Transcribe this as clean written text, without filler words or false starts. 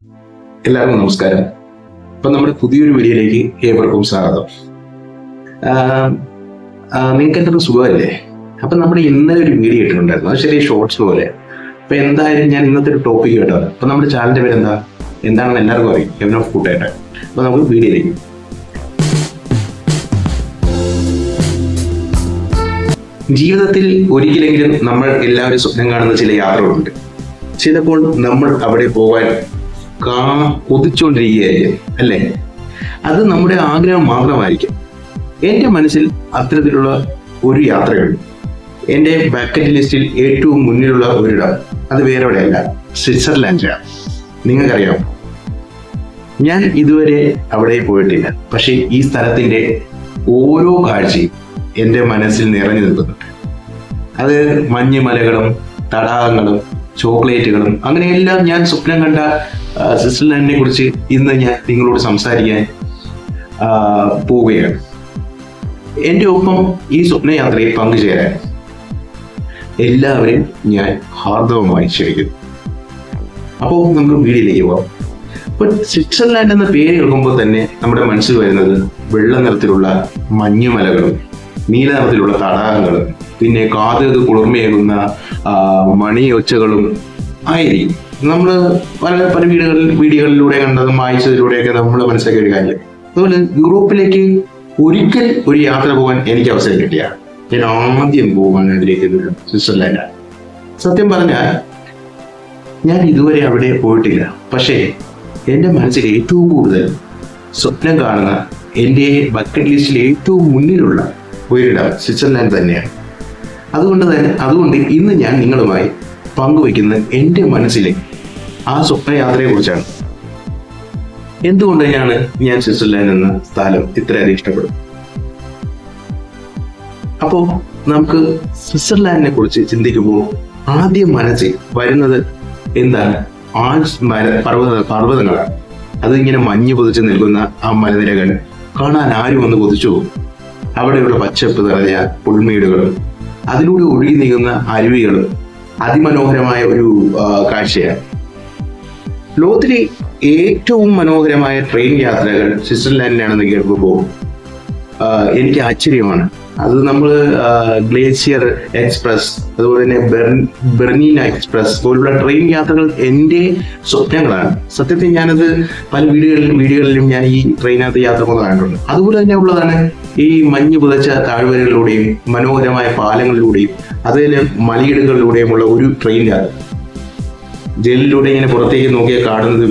എല്ലാവർക്കും നമസ്കാരം. അപ്പൊ നമ്മുടെ പുതിയൊരു വീഡിയോയിലേക്ക് ഏവർക്കും സ്വാഗതം. നിങ്ങൾക്ക് എന്തൊരു സുഖമല്ലേ? അപ്പൊ നമ്മുടെ ഇന്നലെ ഒരു വീഡിയോ ഇട്ടിട്ടുണ്ടായിരുന്നു, അത് ചെറിയ ഷോർട്സ് പോലെ. അപ്പൊ എന്തായാലും ഞാൻ ഇന്നത്തെ ഒരു ടോപ്പിക് കേട്ടത്. അപ്പൊ നമ്മുടെ ചാനലിന്റെ പേര് എന്താണെന്ന് എല്ലാവർക്കും അറിയും, ഹെവൻ ഓഫ് ഫുഡ്. അപ്പൊ നമുക്ക് വീഡിയോയിലേക്ക്. ജീവിതത്തിൽ ഒരിക്കലെങ്കിലും നമ്മൾ എല്ലാവരും സ്വപ്നം കാണുന്ന ചില യാത്രകളുണ്ട്. ചിലപ്പോൾ നമ്മൾ അവിടെ പോകാൻ കൊതിച്ചുകൊണ്ടിരിക്കുകയായിരിക്കും, അല്ലേ? അത് നമ്മുടെ ആഗ്രഹം മാത്രമായിരിക്കും. എൻ്റെ മനസ്സിൽ അത്തരത്തിലുള്ള ഒരു യാത്രയുണ്ട്. എൻ്റെ ബക്കറ്റ് ലിസ്റ്റിൽ ഏറ്റവും മുന്നിലുള്ള ഒരിടം അത് വേറെ എവിടെയല്ല, സ്വിറ്റ്സർലാൻഡിലാണ്. നിങ്ങൾക്കറിയാം, ഞാൻ ഇതുവരെ അവിടെ പോയിട്ടില്ല. പക്ഷേ ഈ സ്ഥലത്തിൻ്റെ ഓരോ കാഴ്ചയും എൻ്റെ മനസ്സിൽ നിറഞ്ഞു നിൽക്കുന്നുണ്ട്. അത് മഞ്ഞുമലകളും തടാകങ്ങളും ചോക്ലേറ്റുകളും അങ്ങനെയെല്ലാം ഞാൻ സ്വപ്നം കണ്ട സ്വിറ്റ്സർലാൻഡിനെ കുറിച്ച് ഇന്ന് ഞാൻ നിങ്ങളോട് സംസാരിക്കാൻ പോവുകയാണ്. എൻ്റെ ഒപ്പം ഈ സ്വപ്നയാത്രയിൽ പങ്കുചേരാൻ എല്ലാവരെയും ഞാൻ ഹാർദവമായി ക്ഷണിക്കുന്നു. അപ്പോൾ നമുക്ക് വീഡിയോയിലേക്ക് പോകാം. അപ്പോൾ സ്വിറ്റ്സർലാൻഡ് എന്ന പേര് കേൾക്കുമ്പോൾ തന്നെ നമ്മുടെ മനസ്സിൽ വരുന്നത് വെള്ള നിറത്തിലുള്ള മഞ്ഞുമലകളും നീല നിറത്തിലുള്ള തടാകങ്ങളും പിന്നെ കാതുകൾക്ക് കുളിർമയേകുന്ന മണിയൊച്ചകളും ആയിരിക്കും. നമ്മൾ പല വീഡിയോകളിലൂടെ കണ്ടതും വായിച്ചതിലൂടെയൊക്കെ നമ്മൾ മനസ്സിലാക്കിയ ഒരു കാര്യം. അതുപോലെ യൂറോപ്പിലേക്ക് ഒരിക്കൽ ഒരു യാത്ര പോകാൻ എനിക്ക് അവസരം കിട്ടിയ ഞാൻ ആദ്യം പോകാൻ ആഗ്രഹിക്കുന്നത് സ്വിറ്റ്സർലാൻഡാണ്. സത്യം പറഞ്ഞാൽ ഞാൻ ഇതുവരെ അവിടെ പോയിട്ടില്ല. പക്ഷേ എൻ്റെ മനസ്സിൽ ഏറ്റവും കൂടുതൽ സ്വപ്നം കാണുന്ന എൻ്റെ ബക്കറ്റ് ലിസ്റ്റിൽ ഏറ്റവും മുന്നിലുള്ള ഒരിടം സ്വിറ്റ്സർലാൻഡ് തന്നെയാണ്. അതുകൊണ്ട് ഇന്ന് ഞാൻ നിങ്ങളുമായി പങ്കുവയ്ക്കുന്ന എൻ്റെ മനസ്സിലെ ആ സ്വപ്നയാത്രയെ കുറിച്ചാണ്. എന്തുകൊണ്ടാണ് ഞാൻ സ്വിറ്റ്സർലാൻഡ് എന്ന സ്ഥലം ഇത്രയധികം ഇഷ്ടപ്പെടും? അപ്പോൾ നമുക്ക് സ്വിറ്റ്സർലാൻഡിനെ കുറിച്ച് ചിന്തിക്കുമ്പോൾ ആദ്യം മനസ്സിൽ വരുന്നത് എന്താണ്? പർവ്വതങ്ങളാണ്. അതിങ്ങനെ മഞ്ഞ് പൊതിച്ച് നിൽക്കുന്ന ആ മലനിരകൾ കാണാൻ ആരും ഒന്ന് കൊതിച്ചു പോകും. അവിടെയുള്ള പച്ചപ്പ് നിറഞ്ഞ പുൽമേടുകളും അതിലൂടെ ഒഴുകി നീങ്ങുന്ന അരുവികളും അതിമനോഹരമായ ഒരു കാഴ്ചയാണ്. ലോകത്തിലെ ഏറ്റവും മനോഹരമായ ട്രെയിൻ യാത്രകൾ സ്വിറ്റ്സർലാൻഡിലാണെന്ന് കേൾക്കുമ്പോൾ എനിക്ക് ആശ്ചര്യമാണ്. അത് നമ്മൾ ഗ്ലേഷ്യർ എക്സ്പ്രസ്, അതുപോലെ തന്നെ ബെർണീന എക്സ്പ്രസ് പോലുള്ള ട്രെയിൻ യാത്രകൾ എൻ്റെ സ്വപ്നങ്ങളാണ്. സത്യത്തിൽ ഞാനത് പല വീഡിയോകളിലും ഞാൻ ഈ ട്രെയിനകത്ത് യാത്ര കണ്ടിട്ടുണ്ട്. അതുപോലെ തന്നെ ഉള്ളതാണ് ഈ മഞ്ഞ് പുതച്ച താഴ്വരകളിലൂടെയും മനോഹരമായ പാലങ്ങളിലൂടെയും അതിലെ മലയിടുകളിലൂടെയുമുള്ള ഒരു ട്രെയിൻ യാത്ര. ജയിലിലൂടെ ഇങ്ങനെ പുറത്തേക്ക് നോക്കിയാൽ കാണുന്നത്